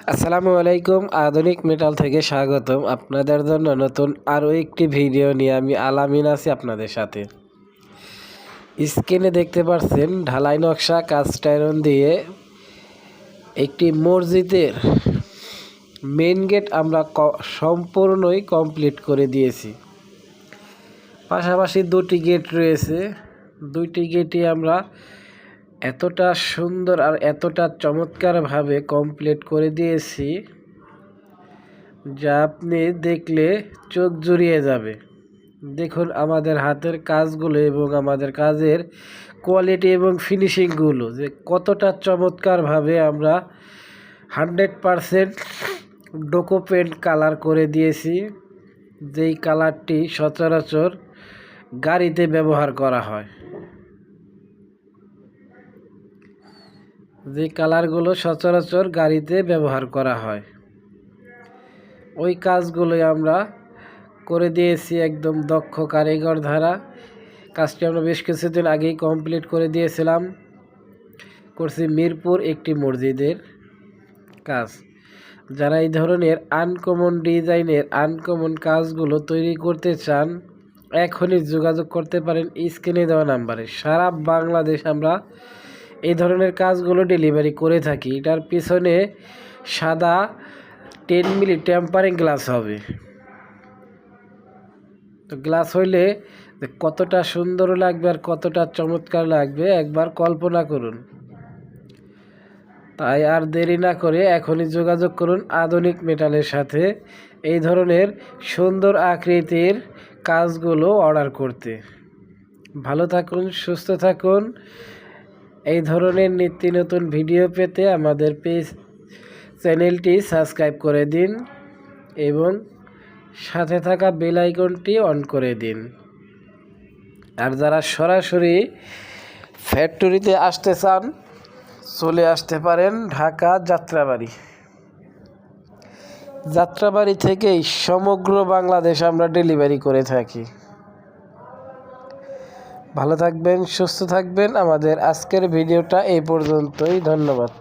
আসসালামু আলাইকুম। আধুনিক মেটাল থেকে স্বাগতম। আপনাদের জন্য নতুন আরও একটি ভিডিও নিয়ে আমি আলামিন আছি আপনাদের সাথে। স্ক্রিনে দেখতে পাচ্ছেন ঢালাই নকশা কাস্ট আয়রন দিয়ে একটি মসজিদের মেন গেট আমরা সম্পূর্ণই কমপ্লিট করে দিয়েছি। পাশাপাশি দুটি গেট রয়েছে, দুইটি গেটই আমরা এতটা সুন্দর আর এতটা চমৎকারভাবে কমপ্লিট করে দিয়েছি যা আপনি দেখলে চোখ জুড়িয়ে যাবে। দেখুন আমাদের হাতের কাজগুলো এবং আমাদের কাজের কোয়ালিটি এবং ফিনিশিংগুলো যে কতটা চমৎকারভাবে আমরা 100% ডোকো পেন্ট কালার করে দিয়েছি, যেই কালারটি সচরাচর গাড়িতে ব্যবহার করা হয়। যে কালারগুলো সচরাচর গাড়িতে ব্যবহার করা হয় ওই কাজগুলোই আমরা করে দিয়েছি একদম দক্ষ কারিগর দ্বারা। কাজটি আমরা বেশ কিছুদিন আগেই কমপ্লিট করে দিয়েছিলাম। করছি মিরপুর একটি মসজিদের কাজ। যারা এই ধরনের আনকমন ডিজাইনের আনকমন কাজগুলো তৈরি করতে চান এখনই যোগাযোগ করতে পারেন স্ক্রিনে দেওয়া নাম্বারে। সারা বাংলাদেশ আমরা এই ধরনের কাজগুলো ডেলিভারি করে থাকি। এটার পিছনে সাদা 10 মিলি টেম্পারিং গ্লাস হবে। তো গ্লাস হইলে কতটা সুন্দর লাগবে আর কতটা চমৎকার লাগবে একবার কল্পনা করুন। তাই আর দেরি না করে এখনই যোগাযোগ করুন আধুনিক মেটালের সাথে এই ধরনের সুন্দর আকৃতির কাজগুলো অর্ডার করতে। ভালো থাকুন, সুস্থ থাকুন। এই ধরনের নিত্য নতুন ভিডিও পেতে আমাদের চ্যানেলটি সাবস্ক্রাইব করে দিন এবং সাথে থাকা বেল আইকনটি অন করে দিন। আর যারা সরাসরি ফ্যাক্টরিতে আসতে চান চলে আসতে পারেন ঢাকা যাত্রাবাড়ি থেকেই সমগ্র বাংলাদেশ আমরা ডেলিভারি করে থাকি। ভালো থাকবেন, সুস্থ থাকবেন। আমাদের আজকের ভিডিওটা এই পর্যন্তই। ধন্যবাদ।